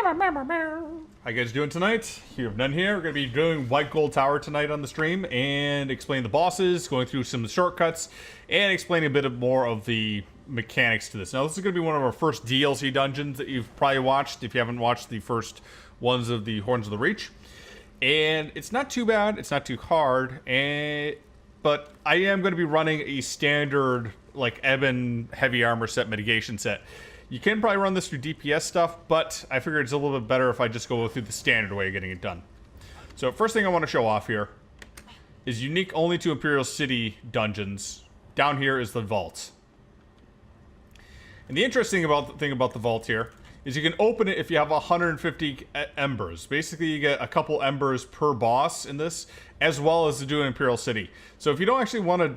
How you guys doing tonight? You have none here. We're going to be doing White Gold Tower tonight on the stream and explain the bosses, going through some shortcuts, and explaining a bit more of the mechanics to this. Now, this is going to be one of our first DLC dungeons that you've probably watched if you haven't watched the first ones of the Horns of the Reach. And it's not too bad. It's not too hard. But I am going to be running a standard, like, Eben heavy armor set mitigation set. You can probably run this through DPS stuff, but I figured it's a little bit better if I just go through the standard way of getting it done. So first thing I want to show off here is unique only to Imperial City dungeons. Down here is the vault. And the interesting thing about the vault here is you can open it if you have 150 embers. Basically, you get a couple embers per boss in this, as well as to do in Imperial City. So if you don't actually want to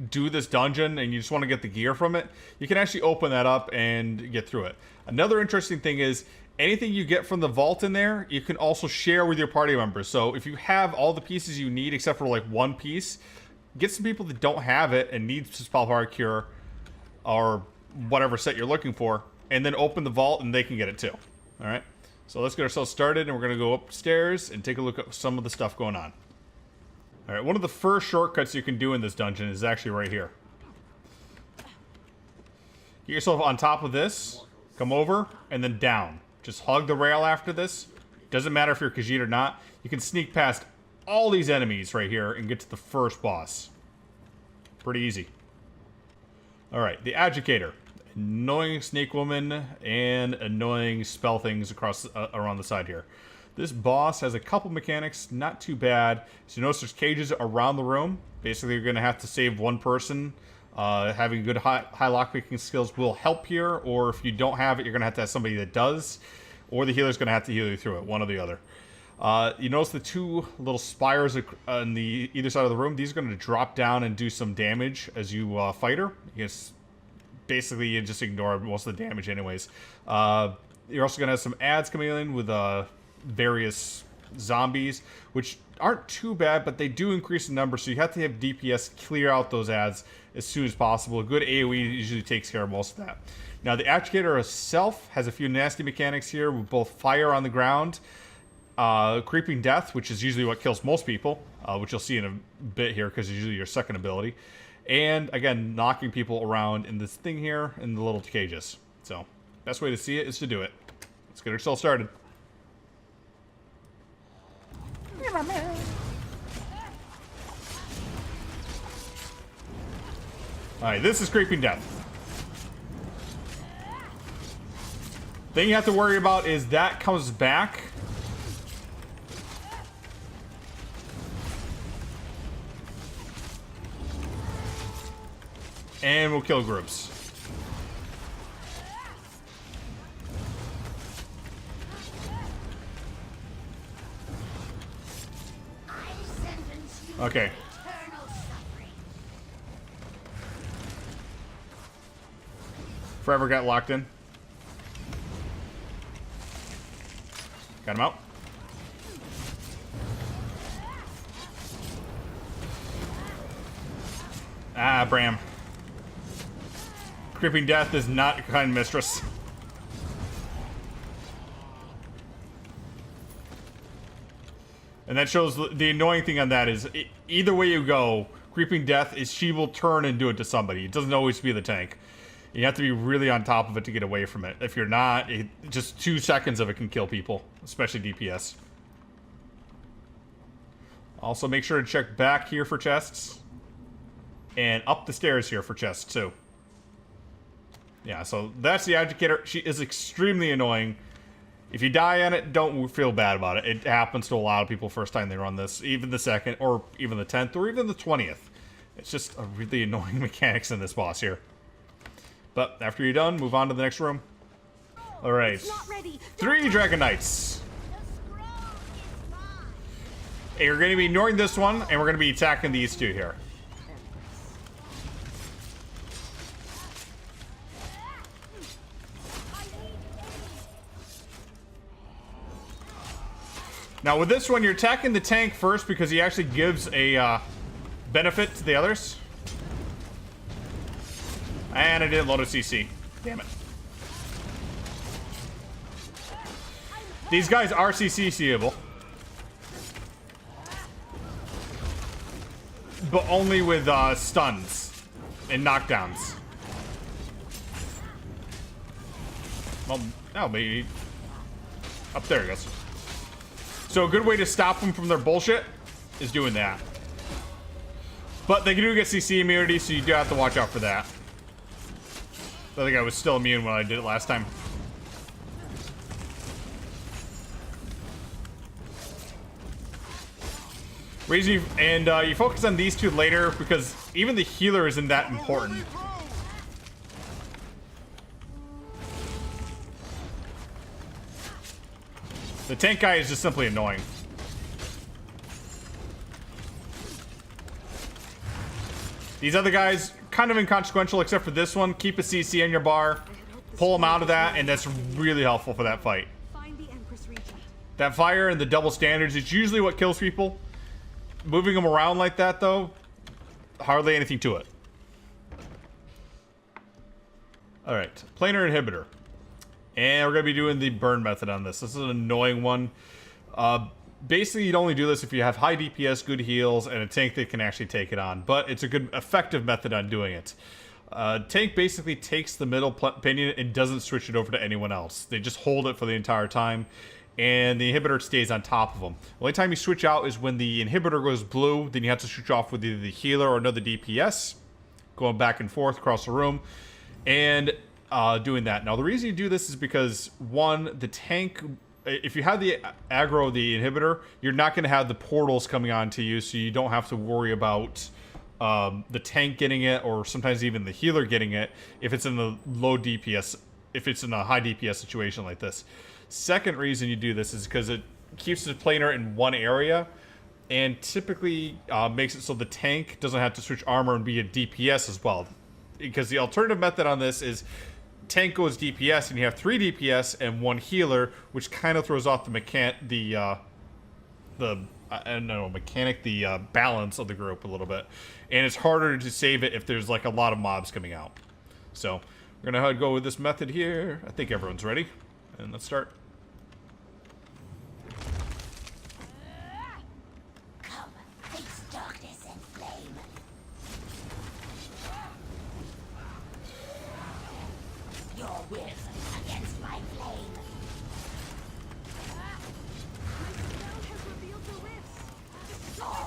do this dungeon and you just want to get the gear from it, you can actually open that up and get through it. Another interesting thing is anything you get from the vault in there, you can also share with your party members. So if you have all the pieces you need except for like one piece, get some people that don't have it and need Spell Power Cure or whatever set you're looking for, and then open the vault and they can get it too. Alright, so let's get ourselves started, and we're going to go upstairs and take a look at some of the stuff going on. Alright, one of the first shortcuts you can do in this dungeon is actually right here. Get yourself on top of this, come over, and then down. Just hug the rail after this. Doesn't matter if you're Khajiit or not. You can sneak past all these enemies right here and get to the first boss. Pretty easy. Alright, the Educator. Annoying snake woman and annoying spell things across around the side here. This boss has a couple mechanics, not too bad. So you notice there's cages around the room. Basically, you're going to have to save one person. Having good high lockpicking skills will help here, or if you don't have it, you're going to have somebody that does, or the healer's going to have to heal you through it, one or the other. You notice the two little spires on the either side of the room. These are going to drop down and do some damage as you fight her. Basically, you just ignore most of the damage anyways. You're also going to have some ads coming in with various zombies, which aren't too bad, but they do increase in number, so you have to have DPS clear out those ads as soon as possible. A good AoE usually takes care of most of that. Now, the Educator itself has a few nasty mechanics here with both fire on the ground, creeping death, which is usually what kills most people, which you'll see in a bit here because it's usually your second ability, and again, knocking people around in this thing here in the little cages. So, best way to see it is to do it. Let's get ourselves started. Alright, this is creeping death. Thing you have to worry about is that comes back. And we'll kill groups. Okay. Forever got locked in. Got him out. Ah, Bram. Creeping death is not your kind mistress. And that shows the annoying thing on that is either way you go, creeping death is she will turn and do it to somebody. It doesn't always be the tank. You have to be really on top of it to get away from it. If you're not, just 2 seconds of it can kill people, especially DPS. Also, make sure to check back here for chests. And up the stairs here for chests, too. Yeah, so that's the Educator. She is extremely annoying. If you die on it, don't feel bad about it. It happens to a lot of people first time they run this. Even the second, or even the 10th, or even the 20th. It's just a really annoying mechanics in this boss here. But after you're done, move on to the next room. Alright. 3 Dragon Knights. Hey, you're going to be ignoring this one, and we're going to be attacking these two here. Now, with this one, you're attacking the tank first because he actually gives a benefit to the others. And I didn't load a CC. Damn it. These guys are CC-seeable. But only with stuns and knockdowns. Well, no, maybe. Up there, I guess. So a good way to stop them from their bullshit is doing that. But they do get CC immunity, so you do have to watch out for that. I think I was still immune when I did it last time. Reason you focus on these two later because even the healer isn't that important. The tank guy is just simply annoying. These other guys, kind of inconsequential except for this one. Keep a CC on your bar, pull them out of that, and that's really helpful for that fight. That fire and the double standards is usually what kills people. Moving them around like that, though, hardly anything to it. Alright, Planar Inhibitor. And we're going to be doing the burn method on this. This is an annoying one. Basically, you'd only do this if you have high DPS, good heals, and a tank that can actually take it on. But it's a good, effective method on doing it. Tank basically takes the middle pinion and doesn't switch it over to anyone else. They just hold it for the entire time. And the inhibitor stays on top of them. The only time you switch out is when the inhibitor goes blue. Then you have to switch off with either the healer or another DPS. Going back and forth across the room. And doing that. Now, the reason you do this is because, one, the tank... If you have the aggro of the inhibitor, you're not going to have the portals coming on to you, so you don't have to worry about the tank getting it, or sometimes even the healer getting it, if it's in the low DPS, if it's in a high DPS situation like this. Second reason you do this is because it keeps the planar in one area, and typically makes it so the tank doesn't have to switch armor and be a DPS as well. Because the alternative method on this is tank goes DPS and you have 3 DPS and 1 healer, which kind of throws off the balance of the group a little bit, and it's harder to save it if there's like a lot of mobs coming out. So we're gonna go with this method here. I think everyone's ready, and let's start.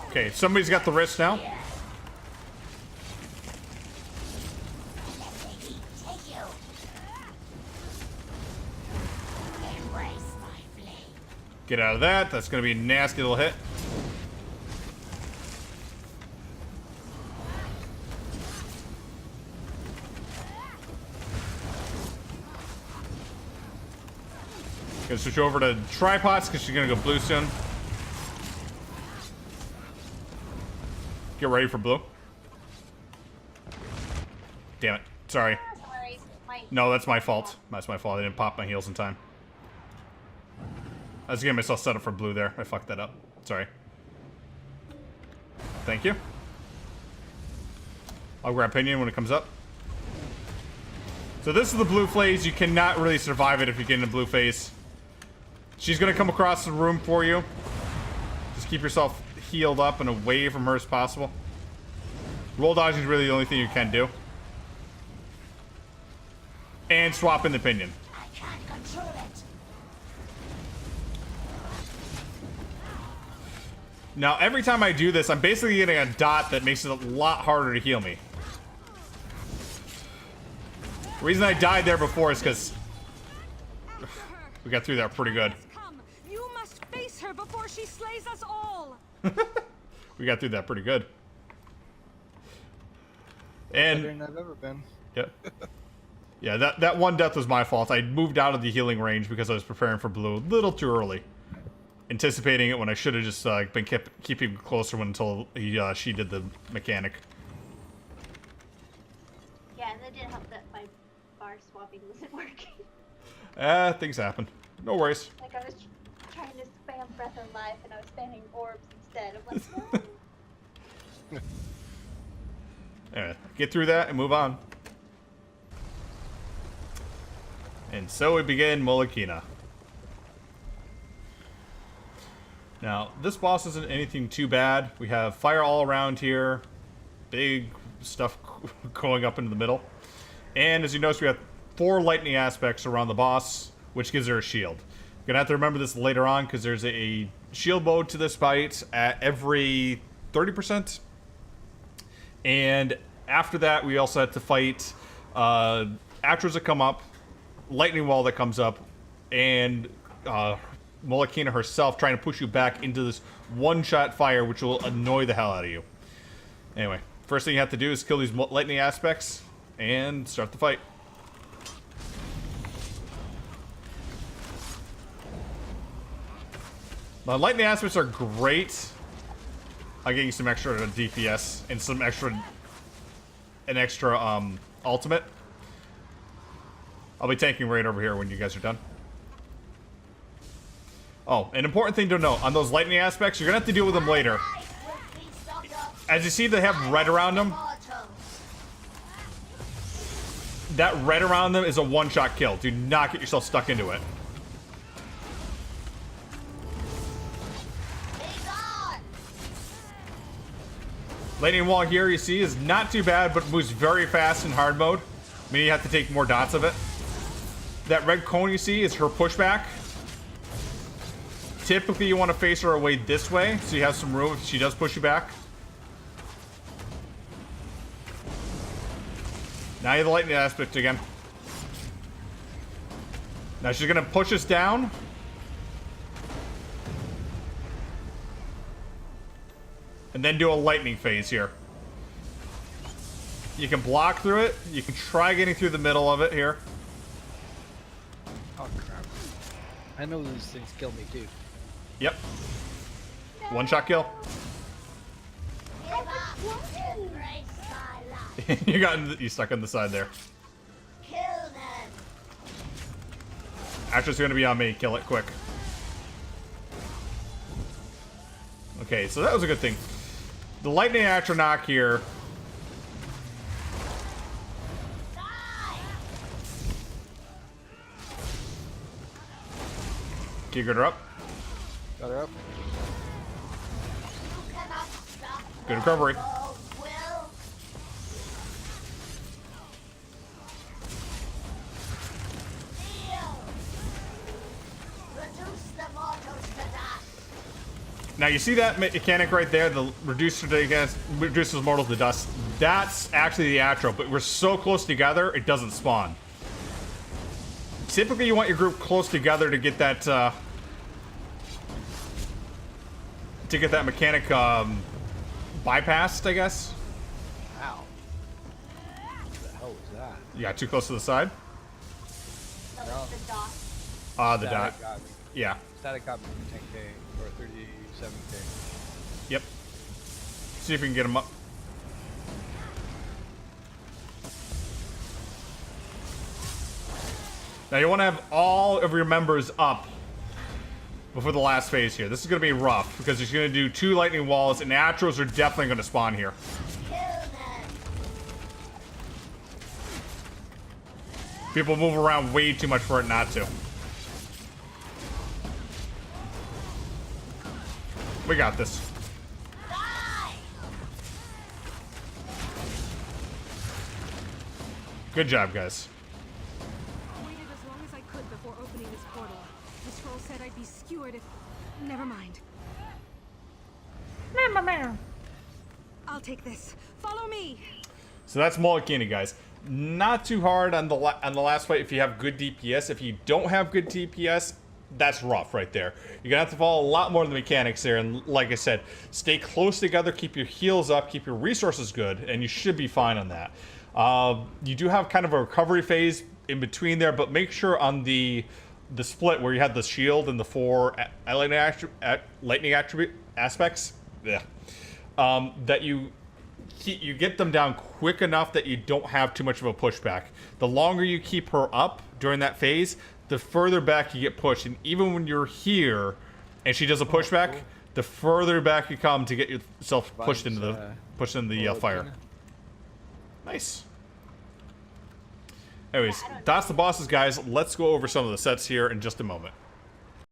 Okay, somebody's got the wrist now. Get out of that. That's going to be a nasty little hit. Gonna switch over to tripods because she's going to go blue soon. Get ready for blue. Damn it. Sorry. No, that's my fault. That's my fault. I didn't pop my heals in time. I was getting myself set up for blue there. I fucked that up. Sorry. Thank you. I'll grab Pinion when it comes up. So this is the blue phase. You cannot really survive it if you get in a blue phase. She's going to come across the room for you. Just keep yourself healed up and away from her as possible. Roll dodging is really the only thing you can do. And swap in the pinion. I can't control it. Now, every time I do this, I'm basically getting a dot that makes it a lot harder to heal me. The reason I died there before is because we got through that pretty good. You must face her before she slays us all. We got through that pretty good. And Better than I've ever been. Yep. Yeah, that one death was my fault. I moved out of the healing range because I was preparing for blue a little too early, anticipating it when I should have just been keeping closer until she did the mechanic. Yeah, and that didn't help that my bar swapping wasn't working. Things happen. No worries. Like I was trying to spam Breath of Life and I was spamming orbs instead. I'm like, no. Yeah, get through that and move on. And so we begin Mul Akina. Now, this boss isn't anything too bad. We have fire all around here. Big stuff going up into the middle. And as you notice, we have 4 lightning aspects around the boss, which gives her a shield. You're gonna have to remember this later on, because there's a shield mode to this fight at every 30%. And after that, we also have to fight Atros that come up, lightning wall that comes up, and Mul Akina herself trying to push you back into this one-shot fire, which will annoy the hell out of you. Anyway, first thing you have to do is kill these lightning aspects and start the fight. The lightning aspects are great. I'll get you some extra DPS and some extra ultimate. I'll be tanking right over here when you guys are done. Oh, an important thing to note, on those lightning aspects, you're gonna have to deal with them later. As you see, they have red around them. That red around them is a one-shot kill. Do not get yourself stuck into it. Lightning wall here, you see, is not too bad, but moves very fast in hard mode. Meaning you have to take more dots of it. That red cone you see is her pushback. Typically, you want to face her away this way, so you have some room if she does push you back. Now you have the lightning aspect again. Now she's going to push us down. And then do a lightning phase here. You can block through it. You can try getting through the middle of it here. Oh crap. I know these things kill me too. Yep. One-shot kill. You stuck on the side there. Actra's gonna be on me. Kill it quick. Okay, so that was a good thing. The lightning Atronach here. Can you get her up? Got her up. Good recovery. Now you see that mechanic right there, the reduces mortals to dust. That's actually the Atro, but we're so close together, it doesn't spawn. Typically, you want your group close together to get that mechanic bypassed, I guess. Ow. What the hell was that? You got too close to the side. No, the dot. The Static dot. got me. Yeah. Static got me for 10k or 37k. Yep. See if we can get him up. Now you want to have all of your members up before the last phase here. This is going to be rough because he's going to do 2 lightning walls, and Atros are definitely going to spawn here. People move around way too much for it not to. We got this. Good job, guys. I waited as long as I could before opening this portal. The scroll said I'd be skewered if... Never mind. I'll take this. Follow me. So that's Mul Akina, guys. Not too hard on the last fight if you have good DPS. If you don't have good DPS, that's rough right there. You're gonna have to follow a lot more of the mechanics there, and like I said, stay close together, keep your heals up, keep your resources good, and you should be fine on that. You do have kind of a recovery phase in between there, but make sure on the split where you have the shield and the 4 lightning attribute aspects, that you get them down quick enough that you don't have too much of a pushback. The longer you keep her up during that phase, the further back you get pushed. And even when you're here and she does a pushback, the further back you come to get yourself pushed into the fire. Nice. Anyways, that's the bosses, guys. Let's go over some of the sets here in just a moment.